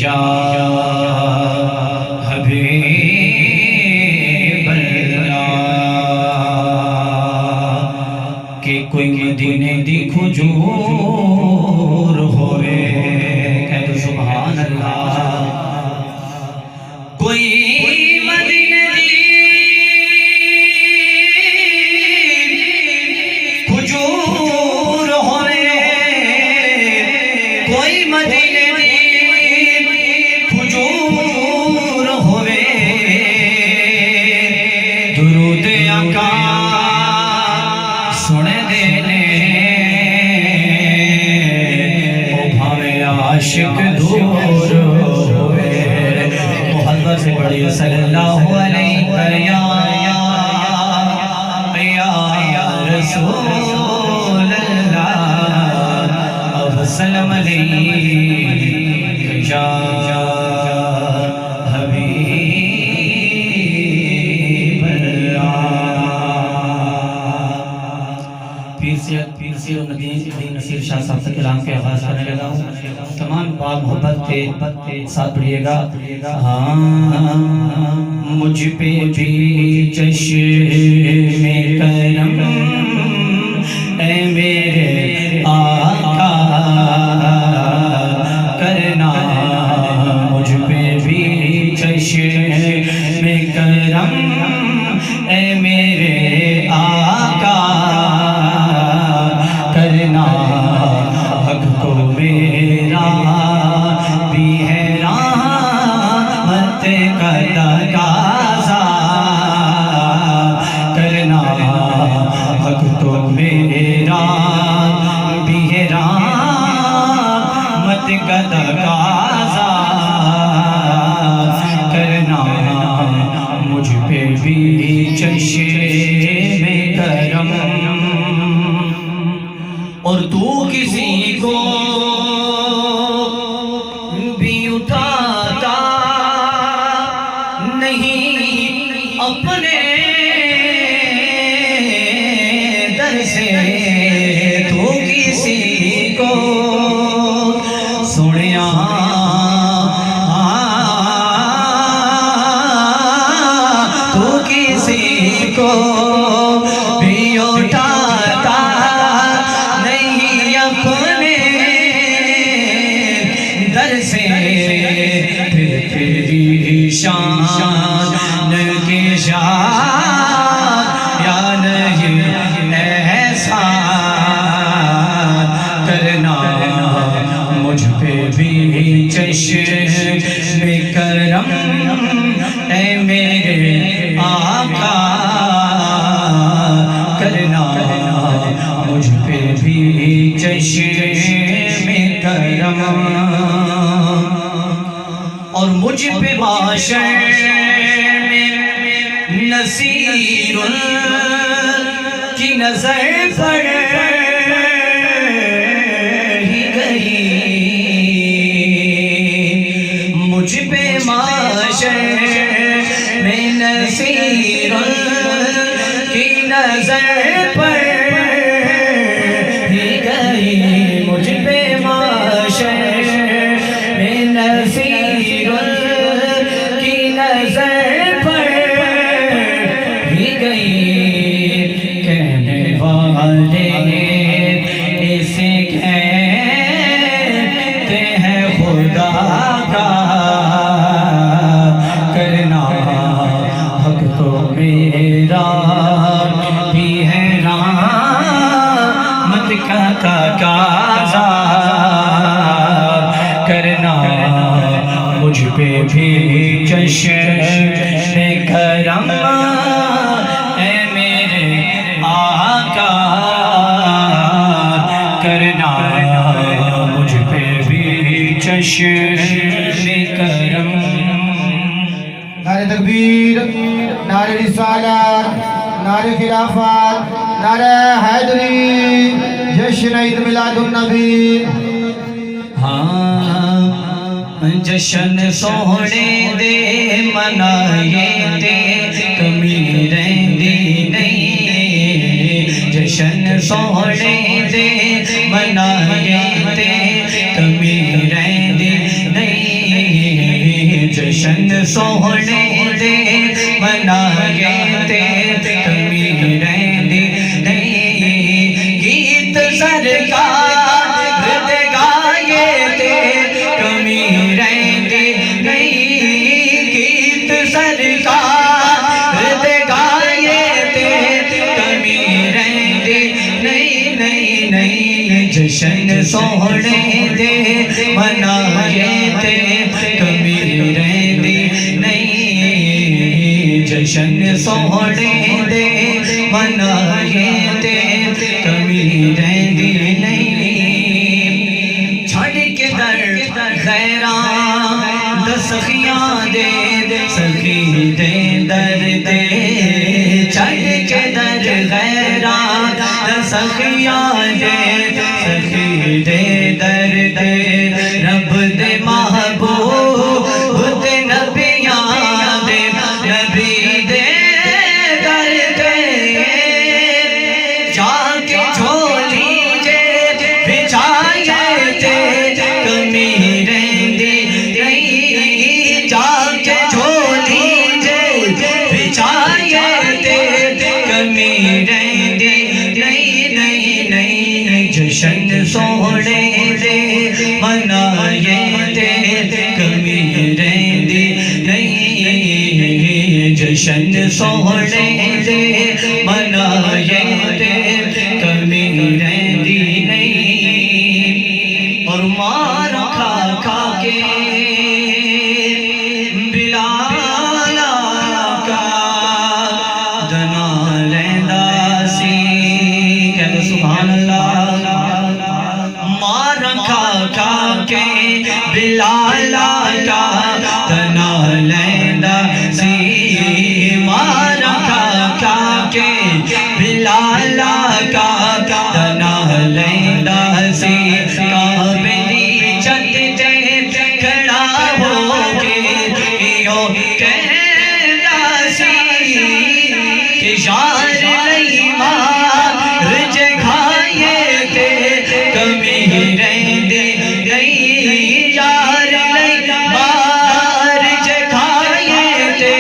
या हबीब अल्लाह के कोई मदीने दी खुजूर होवे, कह दो सुभान अल्लाह। कोई मदीने दी खुजूर होवे, कोई मदीने दी खुजूर होवे, दुरूद आका सुन देने ओ भावे आशिक दूर होवे। मोहब्बत से बड़ी सल्लल्लाहु अलैहि या रसूल अल्लाह अब सलाम अलैहि या हबीब अल्लाह। पीर से नसीर शाह साहब से कलाम के आगाज करने लगा हूँ। तमाम बात मोहब्बत के साथ पढ़िएगा। हाँ, मुझ पे भी चश्मे करम ऐ मेरे आका करना, मुझ पे भी चश्मे करम ऐ मेरे आका करना। हक को मेरा भी है रहमत का तकाज़ा करना, हक तो मेरा भी है रहमत का तकाज़ा करना। मुझ पे भी चश्मे करम, और तू किसी को भी उठाता नहीं अपने दर से, तू किसी को सुनिया तू किसी को भी उठाता अपने दर से, फिर तेरी शान के शान या नहीं ऐसा करना। मुझ पे भी चश्मे करम ऐ मेरे आका करना, मुझ पे भी चश्मे करम। और मुझ पे माशर में नसीरुल की नजर पड़ ही गई, मुझ पे माशर में नसीरुल की नजर पड़ मुझ पे माशर में नसीरुल की नजर पड़ ही गई। कहने वाले इसे कहते हैं खुदा का करना, हक तो मेरा भी है रहमत का तकाज़ा करना। मुझ पे भी चश्मे करम ऐ मेरे आका करना, मुझ पे भी चश्मे करम। नारे तकबीर, नारे रिसालत, नारे खिलाफत, नारे हैदरी, जश्न ईद मिलादुन नबी। हाँ, जश्न सोहने दे मनाए ते कमी रहंदी नहीं, जश्न सोहने दे मनाए ते कमी रहंदी नहीं। मनाए ते कमी रहंदी नहीं गीत सरकार दे गाए ते कमी रहंदी नहीं गीत सरकार दे गाए ते कमी रहंदी नहीं नहीं नहीं जशन सोहणे दे मनाए ते कमी रहंदी नहीं जशन सोहणे दे मनाए ते कमी रहंदी नहीं छड़ के दर खैरा दसखियां दे सखी दे दर दे छड़ के दर खैरा दसखियां दे सखी दे दर दे रब दे महबूब दे नबियां दे नबी दे दर दे जाके झोली जे बिछाए ते कमी रहंदी नहीं जाके झोली जे बिछाए ते कमी रहंदी नहीं नहीं नहीं जशन सोहणे दे मनाए ते कमी रहंदी नहीं जशन सोहणे दे मनाए ते कमी रहंदी नहीं और मार खा खा के बिलाल का दना लैंदा सी कहते सुभान अल्लाह मार खा खा के बिलाल का दना लैंदा सी मार खा खा के बिलाल का दना लैंदा सी काबे दी छत ते खड़ा हो के यो कहंदा सी कि यार लई मार जगाए ते कमी रहंदी नहीं यार लई मार जगाए ते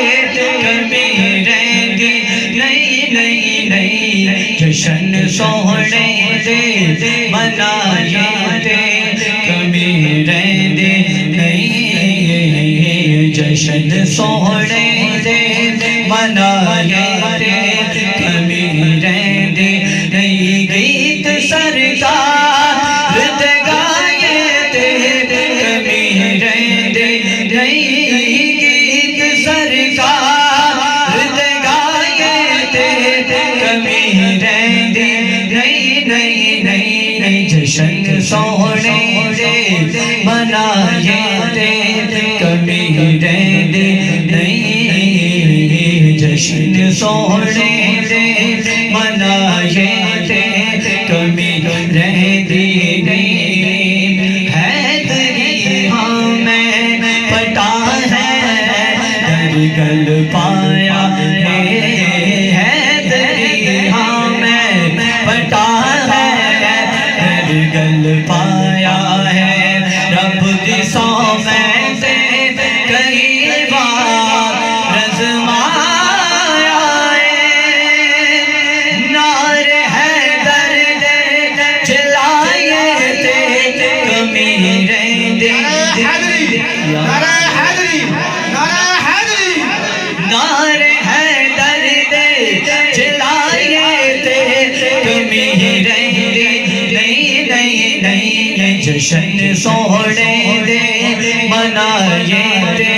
कमी रहंदी नहीं नहीं नहीं जशन सोहणे दे मनाए ते कमी रहंदी नहीं जशन सोहणे दे मनाए ते कमी रहंदी नहीं गीत सरकार दे गाए ते कमी रहंदी नहीं गीत सरकार दे गाए ते कमी रहंदी नहीं नहीं नहीं जशन सोहणे दे मनाए ते कमी रहंदी नहीं जशन सोहणे दे मनाए ते कमी रहंदी नहीं हैदरी हाँ मैं पटा है दरगल पाया है हैदरी हाँ मैं पटा है दरगल पाया है रब दी सौ मैं से कई बार रज़माया है नार हैदर दे जलाए ते कमी रहंदी नारा हैदरी नारा हैदरी नार हैदर दे जलाए ते कमी रहंदी नहीं नहीं नहीं जशन सोहणे दे मनाए ते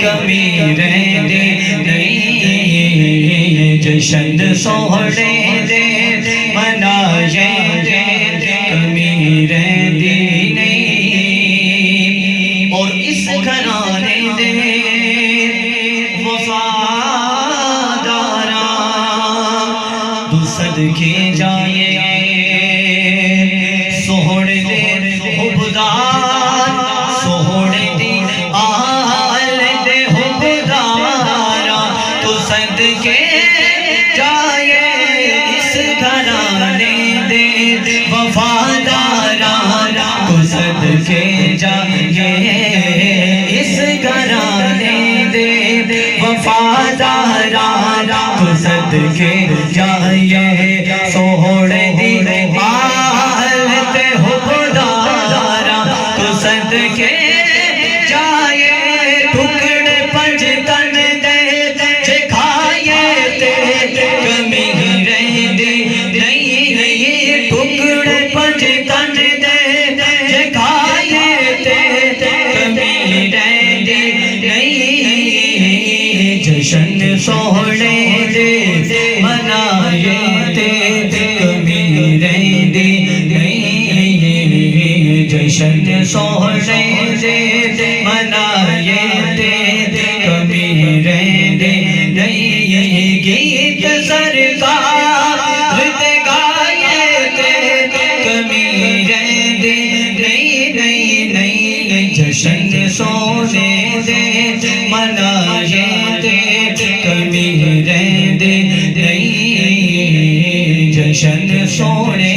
कमी रहंदी नहीं जशन सोहणे दे मनाए ते कमी रहंदी नहीं और इस घराने दे वफादारा तू सदके जाए सोहणे दे हुबदार सोहणे दी आल दे हुबदारा तू सदके जाए इस घराने दे वफादारा तू सदके जाए इस घराने दे वफादार सदके जाए सोहड़े दी हालत हो खुदारा तो सदके जाए टुकड़े पंज तन दे जे खाए ते कमी रहंदी नहीं टुकड़े पंज तन दे जे खाए ते कमी रहंदी नहीं जश्न सोहणे दे मनाए ते कमी रहंदी नहीं जश्न सोहणे दे मनाए ते कमी रहंदी नहीं गीत सरकार ते गाए ते कमी रहंदी नहीं जश्न सोने दे मनाए ते कमी रहंदी नहीं जश्न सोने